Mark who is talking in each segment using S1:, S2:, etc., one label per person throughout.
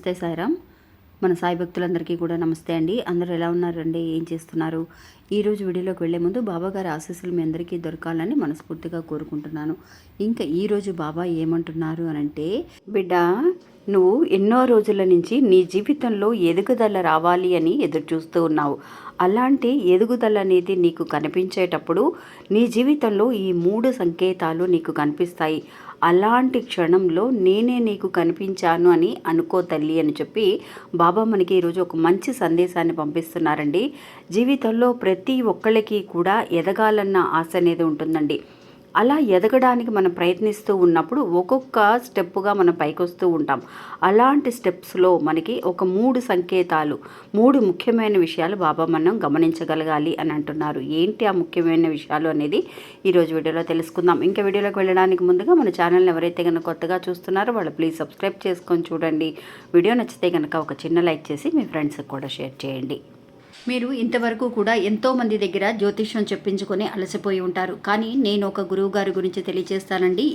S1: నమస్తే సాయిరామ్. మన సాయి భక్తులందరికీ కూడా నమస్తే అండి. అందరూ ఎలా ఉన్నారండి? ఏం చేస్తున్నారు? ఈరోజు వీడియోలోకి వెళ్లే ముందు బాబా గారి ఆశీస్సులు మీ అందరికీ దొరకాలని మనస్ఫూర్తిగా కోరుకుంటున్నాను. ఇంకా ఈరోజు బాబా ఏమంటున్నారు అనంటే, బిడ్డ, నువ్వు ఎన్నో రోజుల నుంచి నీ జీవితంలో ఎదుగుదల రావాలి అని ఎదురు చూస్తూ ఉన్నావు. అలాంటి ఎదుగుదల అనేది నీకు కనిపించేటప్పుడు నీ జీవితంలో ఈ 3 సంకేతాలు నీకు కనిపిస్తాయి. అలాంటి క్షణంలో నేనే నీకు కనిపించాను అని అనుకో తల్లి అని చెప్పి బాబా మనకి ఈరోజు ఒక మంచి సందేశాన్ని పంపిస్తున్నారండి. జీవితంలో ప్రతి ఒక్కళ్ళకి కూడా ఎదగాలన్న ఆశ అనేది ఉంటుందండి. అలా ఎదగడానికి మనం ప్రయత్నిస్తూ ఉన్నప్పుడు ఒక్కొక్క స్టెప్పుగా మనం పైకొస్తూ ఉంటాం. అలాంటి స్టెప్స్లో మనకి ఒక 3 సంకేతాలు, 3 ముఖ్యమైన విషయాలు బాబా మనం గమనించగలగాలి అని అంటున్నారు. ఏంటి ఆ ముఖ్యమైన విషయాలు అనేది ఈరోజు వీడియోలో తెలుసుకుందాం. ఇంకా వీడియోలోకి వెళ్ళడానికి ముందుగా మన ఛానల్ని ఎవరైతే కనుక కొత్తగా చూస్తున్నారో వాళ్ళు ప్లీజ్ సబ్స్క్రైబ్ చేసుకొని చూడండి. వీడియో నచ్చితే కనుక ఒక చిన్న లైక్ చేసి మీ ఫ్రెండ్స్కి కూడా షేర్ చేయండి. మీరు ఇంతవరకు కూడా ఎంతోమంది దగ్గర జ్యోతిష్యం చెప్పించుకొని అలసిపోయి ఉంటారు. కానీ నేను ఒక గురువు గారి గురించి తెలియజేస్తానండి.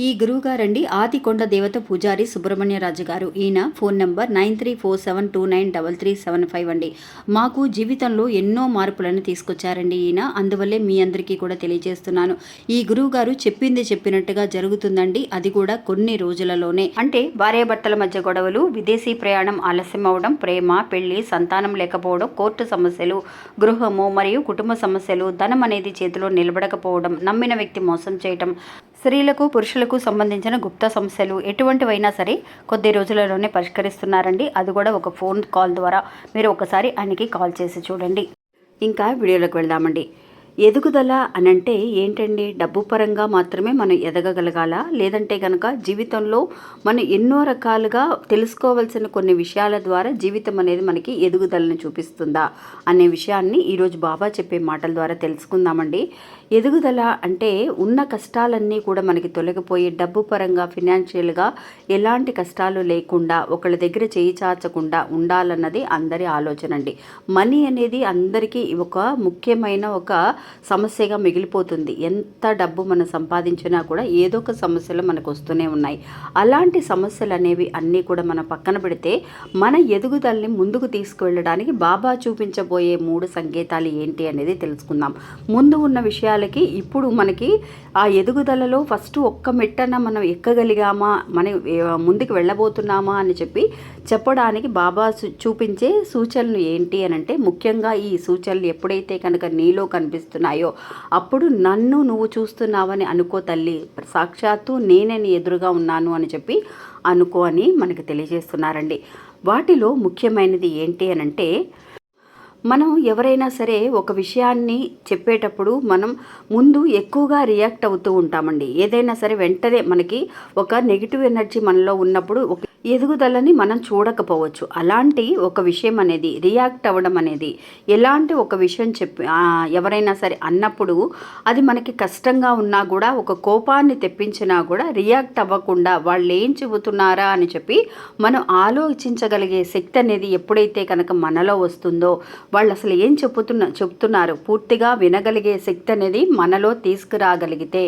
S1: ఈ గురువుగారండి ఆదికొండ దేవత పూజారి సుబ్రహ్మణ్యరాజు గారు. ఈయన ఫోన్ నెంబర్ 9347293375 అండి. మాకు జీవితంలో ఎన్నో మార్పులను తీసుకొచ్చారండి ఈయన. అందువల్లే మీ అందరికీ కూడా తెలియజేస్తున్నాను. ఈ గురువుగారు చెప్పింది చెప్పినట్టుగా జరుగుతుందండి. అది కూడా కొన్ని రోజులలోనే. అంటే భార్యాభర్తల మధ్య గొడవలు, విదేశీ ప్రయాణం ఆలస్యం అవడం, ప్రేమ, పెళ్లి, సంతానం లేకపోవడం, కోర్టు సమస్యలు, గృహము మరియు కుటుంబ సమస్యలు, ధనం అనేది చేతిలో నిలబడకపోవడం, నమ్మిన వ్యక్తి మోసం చేయటం, స్త్రీలకు పురుషులకు సంబంధించిన గుప్త సమస్యలు ఎటువంటివైనా సరే కొద్ది రోజులలోనే పరిష్కరిస్తున్నారండి. అది కూడా ఒక ఫోన్ కాల్ ద్వారా. మీరు ఒకసారి ఆయనకి కాల్ చేసి చూడండి. ఇంకా వీడియోలోకి వెళ్దామండి. ఎదుగుదల అనంటే ఏంటండి? డబ్బు పరంగా మాత్రమే మనం ఎదగగలగాల, లేదంటే కనుక జీవితంలో మనం ఎన్నో రకాలుగా తెలుసుకోవాల్సిన కొన్ని విషయాల ద్వారా జీవితం అనేది మనకి ఎదుగుదలను చూపిస్తుందా అనే విషయాన్ని ఈరోజు బాబా చెప్పే మాటల ద్వారా తెలుసుకుందామండి. ఎదుగుదల అంటే ఉన్న కష్టాలన్నీ కూడా మనకి తొలగిపోయి డబ్బు పరంగా, ఫినాన్షియల్గా ఎలాంటి కష్టాలు లేకుండా ఒకళ్ళ దగ్గర చేయి చాచకుండా ఉండాలన్నది అందరి ఆలోచన అండి. మనీ అనేది అందరికీ ఒక ముఖ్యమైన ఒక సమస్యగా మిగిలిపోతుంది. ఎంత డబ్బు మనం సంపాదించినా కూడా ఏదో ఒక సమస్యలు మనకు వస్తూనే ఉన్నాయి. అలాంటి సమస్యలు అనేవి అన్నీ కూడా మనం పక్కన పెడితే మన ఎదుగుదలని ముందుకు తీసుకువెళ్ళడానికి బాబా చూపించబోయే 3 సంకేతాలు ఏంటి అనేది తెలుసుకుందాం. ముందు ఉన్న విషయాలకి ఇప్పుడు మనకి ఆ ఎదుగుదలలో ఫస్ట్ ఒక్క మెట్టన మనం ఎక్కగలిగామా, మనం ముందుకు వెళ్ళబోతున్నామా అని చెప్పడానికి బాబా చూపించే సూచనలు ఏంటి అని అంటే, ముఖ్యంగా ఈ సూచనలు ఎప్పుడైతే కనుక నీలో కనిపిస్తున్నాయో అప్పుడు నన్ను నువ్వు చూస్తున్నావని అనుకో తల్లి, సాక్షాత్తు నేనే నీ ఎదురుగా ఉన్నాను అని చెప్పి అనుకో అని మనకి తెలియజేస్తున్నారండి. వాటిలో ముఖ్యమైనది ఏంటి అని అంటే, మనం ఎవరైనా సరే ఒక విషయాన్ని చెప్పేటప్పుడు మనం ముందు ఎక్కువగా రియాక్ట్ అవుతూ ఉంటామండి. ఏదైనా సరే వెంటనే మనకి ఒక నెగిటివ్ ఎనర్జీ మనలో ఉన్నప్పుడు ఒక ఎదుగుదలని మనం చూడకపోవచ్చు. అలాంటి ఒక విషయం అనేది రియాక్ట్ అవ్వడం అనేది, ఎలాంటి ఒక విషయం ఎవరైనా సరే అన్నప్పుడు అది మనకి కష్టంగా ఉన్నా కూడా, ఒక కోపాన్ని తెప్పించినా కూడా రియాక్ట్ అవ్వకుండా వాళ్ళు ఏం చెబుతున్నారా అని చెప్పి మనం ఆలోచించగలిగే శక్తి అనేది ఎప్పుడైతే కనుక మనలో వస్తుందో, వాళ్ళు అసలు ఏం చెప్తున్నారు పూర్తిగా వినగలిగే శక్తి అనేది మనలో తీసుకురాగలిగితే,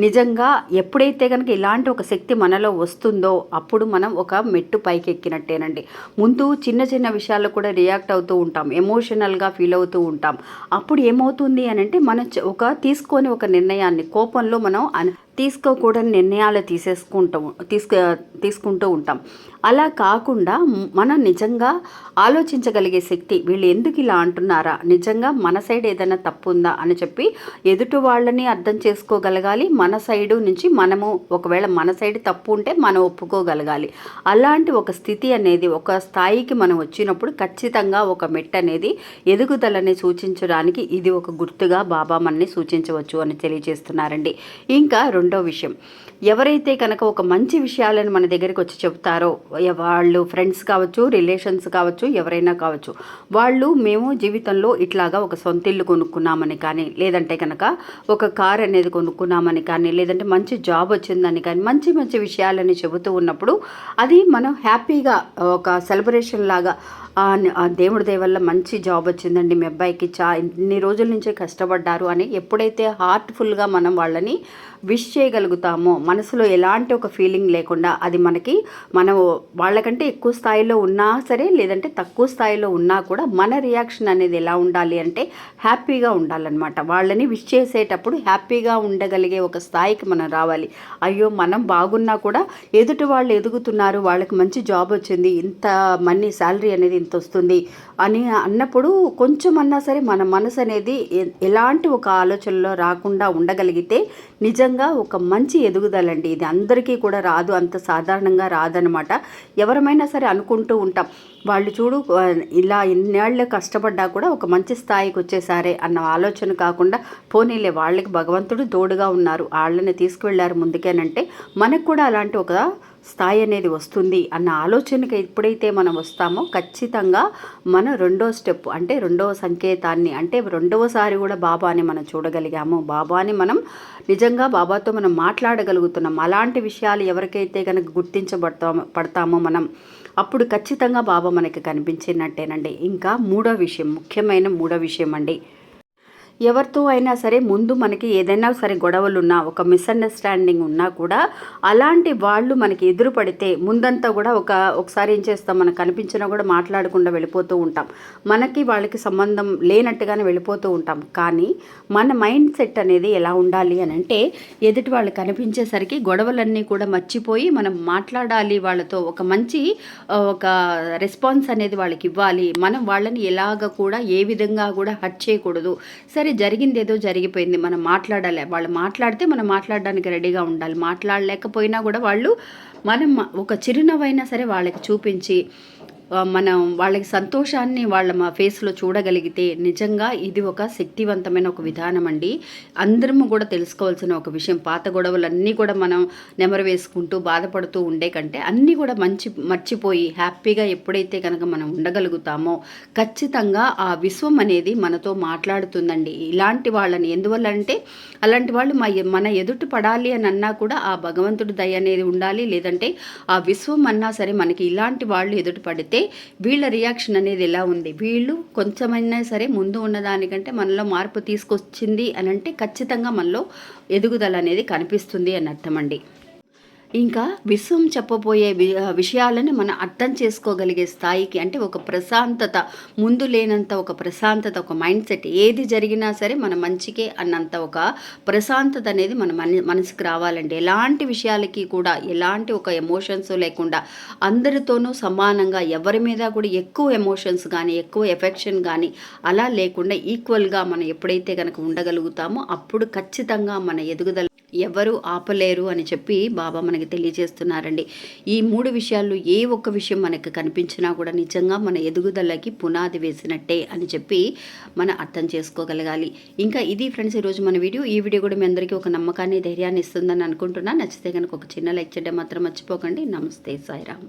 S1: నిజంగా ఎప్పుడైతే కనుక ఇలాంటి ఒక శక్తి మనలో వస్తుందో అప్పుడు మనం ఒక మెట్టు పైకి ఎక్కినట్టేనండి. ముందు చిన్న చిన్న విషయాల్లో కూడా రియాక్ట్ అవుతూ ఉంటాం, ఎమోషనల్గా ఫీల్ అవుతూ ఉంటాం. అప్పుడు ఏమవుతుంది అని అంటే, మనం తీసుకొని ఒక నిర్ణయాన్ని కోపంలో మనం తీసుకోకూడని నిర్ణయాలు తీసుకుంటూ ఉంటాం. అలా కాకుండా మనం నిజంగా ఆలోచించగలిగే శక్తి, వీళ్ళు ఎందుకు ఇలా అంటున్నారా, నిజంగా మన సైడ్ ఏదైనా తప్పు ఉందా అని చెప్పి ఎదుటి వాళ్ళని అర్థం చేసుకోగలగాలి. మన సైడు నుంచి మనము ఒకవేళ మన సైడ్ తప్పు ఉంటే మనం ఒప్పుకోగలగాలి. అలాంటి ఒక స్థితి అనేది, ఒక స్థాయికి మనం వచ్చినప్పుడు ఖచ్చితంగా ఒక మెట్టు అనేది ఎదుగుదలని సూచించడానికి ఇది ఒక గుర్తుగా బాబా మనని సూచించవచ్చు అని తెలియజేస్తున్నారండి. ఇంకా రెండో విషయం, ఎవరైతే కనుక ఒక మంచి విషయాలను మన దగ్గరికి వచ్చి చెప్తారో, వాళ్ళు ఫ్రెండ్స్ కావచ్చు, రిలేషన్స్ కావచ్చు, ఎవరైనా కావచ్చు, వాళ్ళు మేము జీవితంలో ఇట్లాగా ఒక సొంత ఇల్లు కొనుక్కున్నామని కానీ, లేదంటే కనుక ఒక కార్ అనేది కొనుక్కున్నామని కానీ, లేదంటే మంచి జాబ్ వచ్చిందని కానీ, మంచి మంచి విషయాలని చెబుతూ ఉన్నప్పుడు అది మనం హ్యాపీగా ఒక సెలబ్రేషన్ లాగా, దేవుడి దయ వల్ల మంచి జాబ్ వచ్చిందండి మీ అబ్బాయికి, ఇన్ని రోజుల నుంచే కష్టపడ్డారు అని ఎప్పుడైతే హార్ట్ఫుల్గా మనం వాళ్ళని విష్ చేయగలుగుతామో, మనసులో ఎలాంటి ఒక ఫీలింగ్ లేకుండా, అది మనం వాళ్ళకంటే ఎక్కువ స్థాయిలో ఉన్నా సరే, లేదంటే తక్కువ స్థాయిలో ఉన్నా కూడా మన రియాక్షన్ అనేది ఎలా ఉండాలి అంటే హ్యాపీగా ఉండాలన్నమాట. వాళ్ళని విష్ చేసేటప్పుడు హ్యాపీగా ఉండగలిగే ఒక స్థాయికి మనం రావాలి. అయ్యో మనం బాగున్నా కూడా ఎదుటి వాళ్ళు ఎదుగుతున్నారు, వాళ్ళకి మంచి జాబ్ వచ్చింది, ఇంత మనీ శాలరీ అనేది ఇంత వస్తుంది అని అన్నప్పుడు కొంచెం అన్నా సరే మన మనసు అనేది ఎలాంటి ఒక ఆలోచనలో రాకుండా ఉండగలిగితే నిజంగా ఒక మంచి ఎదుగుదలండి. ఇది అందరికీ కూడా రాదు, అంత సాధారణంగా రాదనమాట. ఎవరమైనా సరే అనుకుంటూ ఉంటాం, వాళ్ళు చూడు ఇలా ఇన్నేళ్ళు కష్టపడ్డా కూడా ఒక మంచి స్థాయికి వచ్చేసారే అన్న ఆలోచన కాకుండా, పోనీలే వాళ్ళకి భగవంతుడు తోడుగా ఉన్నారు, వాళ్ళని తీసుకువెళ్ళారు ముందుకేనంటే మనకు కూడా అలాంటి ఒక స్థాయి అనేది వస్తుంది అన్న ఆలోచనకి ఎప్పుడైతే మనం వస్తామో ఖచ్చితంగా మన రెండో స్టెప్ అంటే రెండవ సంకేతాన్ని, అంటే రెండవసారి కూడా బాబాని మనం చూడగలిగాము, బాబాని మనం నిజంగా బాబాతో మనం మాట్లాడగలుగుతున్నాం. అలాంటి విషయాలు ఎవరికైతే కనుక పడతామో మనం, అప్పుడు ఖచ్చితంగా బాబా మనకి కనిపించినట్టేనండి. ఇంకా ముఖ్యమైన మూడో విషయం అండి, ఎవరితో అయినా సరే ముందు మనకి ఏదైనా సరే గొడవలున్నా, ఒక మిస్అండర్స్టాండింగ్ ఉన్నా కూడా అలాంటి వాళ్ళు మనకి ఎదురు పడితే ముందంతా కూడా ఒకసారి ఏం చేస్తాం, మనకు కనిపించినా కూడా మాట్లాడకుండా వెళ్ళిపోతూ ఉంటాం, మనకి వాళ్ళకి సంబంధం లేనట్టుగానే వెళ్ళిపోతూ ఉంటాం. కానీ మన మైండ్ సెట్ అనేది ఎలా ఉండాలి అని అంటే, ఎదుటి వాళ్ళు కనిపించేసరికి గొడవలన్నీ కూడా మర్చిపోయి మనం మాట్లాడాలి, వాళ్ళతో ఒక మంచి ఒక రెస్పాన్స్ అనేది వాళ్ళకి ఇవ్వాలి. మనం వాళ్ళని ఎలాగ కూడా ఏ విధంగా కూడా హర్ట్ చేయకూడదు. సరే జరిగింది ఏదో జరిగిపోయింది, మనం మాట్లాడాలి, వాళ్ళు మాట్లాడితే మనం మాట్లాడడానికి రెడీగా ఉండాలి. మాట్లాడలేకపోయినా కూడా మనం ఒక చిరునవ్వైనా సరే వాళ్ళకి చూపించి మనం వాళ్ళకి సంతోషాన్ని మా ఫేస్లో చూడగలిగితే నిజంగా ఇది ఒక శక్తివంతమైన ఒక విధానం అండి. అందరము కూడా తెలుసుకోవాల్సిన ఒక విషయం. పాత గొడవలన్నీ కూడా మనం నెమరు వేసుకుంటూ బాధపడుతూ ఉండే కంటే అన్నీ కూడా మర్చిపోయి హ్యాపీగా ఎప్పుడైతే కనుక మనం ఉండగలుగుతామో ఖచ్చితంగా ఆ విశ్వం అనేది మనతో మాట్లాడుతుందండి. ఇలాంటి వాళ్ళని ఎందువల్ల అంటే, అలాంటి వాళ్ళు మన ఎదుటి పడాలి అని అన్నా కూడా ఆ భగవంతుడి దయ అనేది ఉండాలి, లేదంటే ఆ విశ్వం అన్నా సరే మనకి ఇలాంటి వాళ్ళు ఎదుటి పడితే వీళ్ళ రియాక్షన్ అనేది ఎలా ఉంది, వీళ్ళు కొంచెమైనా సరే ముందు ఉన్నదానికంటే మనలో మార్పు తీసుకొచ్చింది అని అంటే ఖచ్చితంగా మనలో ఎదుగుదల అనేది కనిపిస్తుంది అని అర్థం అండి. ఇంకా విశ్వం చెప్పబోయే విషయాలను మనం అర్థం చేసుకోగలిగే స్థాయికి, అంటే ఒక ప్రశాంతత, ముందు లేనంత ఒక ప్రశాంతత, ఒక మైండ్ సెట్, ఏది జరిగినా సరే మన మంచికే అన్నంత ఒక ప్రశాంతత అనేది మన మనసుకు రావాలండి. ఎలాంటి విషయాలకి కూడా ఎలాంటి ఒక ఎమోషన్స్ లేకుండా అందరితోనూ సమానంగా, ఎవరి మీద కూడా ఎక్కువ ఎమోషన్స్ కానీ ఎక్కువ ఎఫెక్షన్ కానీ అలా లేకుండా ఈక్వల్గా మనం ఎప్పుడైతే కనుక ఉండగలుగుతామో అప్పుడు ఖచ్చితంగా మన ఎదుగుదల ఎవరు ఆపలేరు అని చెప్పి బాబా మనకి తెలియజేస్తున్నారండి. ఈ 3 విషయాల్లో ఏ ఒక్క విషయం మనకు కనిపించినా కూడా నిజంగా మన ఎదుగుదలకి పునాది వేసినట్టే అని చెప్పి మనం అర్థం చేసుకోగలగాలి. ఇంకా ఇది ఫ్రెండ్స్ ఈరోజు మన వీడియో. ఈ వీడియో కూడా మీ అందరికీ ఒక నమ్మకాన్ని, ధైర్యాన్ని ఇస్తుందని అనుకుంటున్నా. నచ్చితే కనుక ఒక చిన్న లైక్ చేయడం మాత్రం మర్చిపోకండి. నమస్తే, సాయిరామ్.